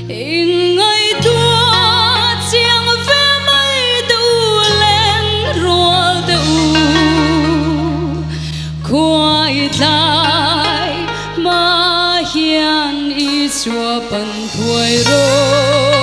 in ngày tua chiang ve mai tu lên ruột tu quay lại mà hiền ý chúa bằng tuổi rồi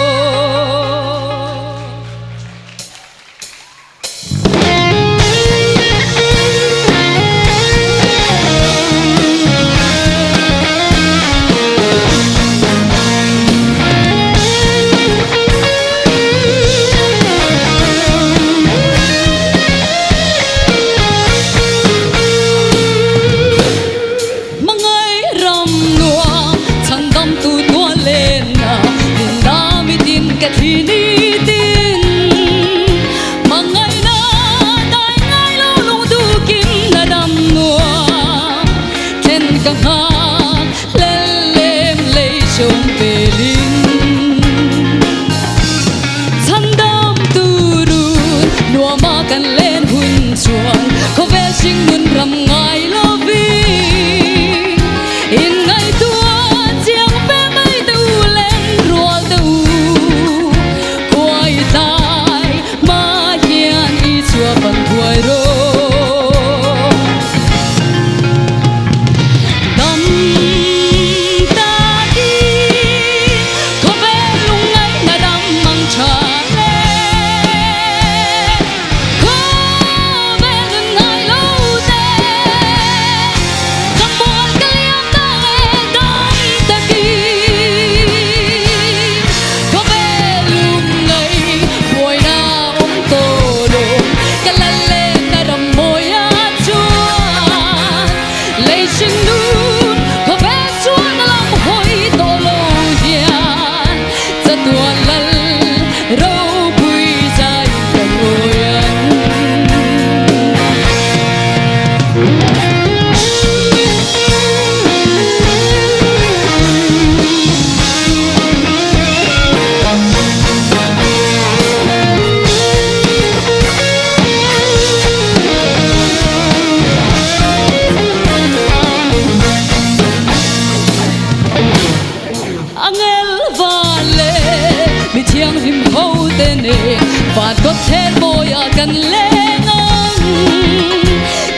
và có thể bồi ở gần lên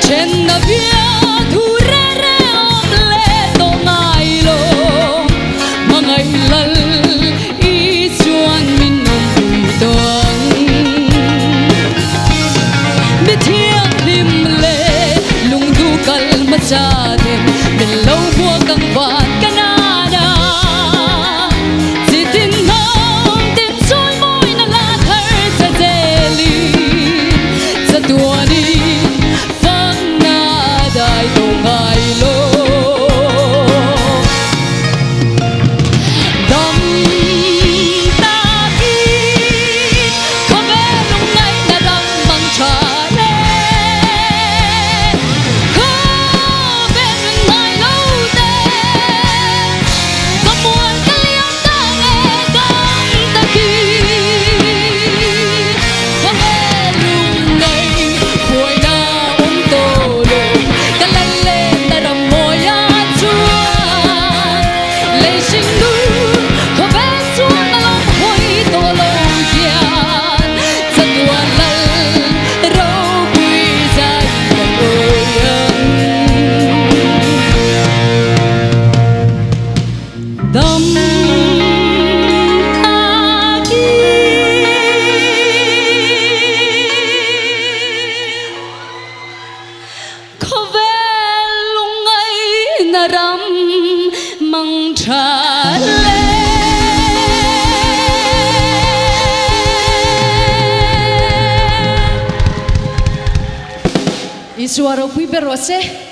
trên na vía thu re re om le to ngai lo mà ngày lal i chuan min nom bui toang be thiang lim le lung du kal ma cha dem ben lo bua kang van Canada măng trà lê Isuaro pui berose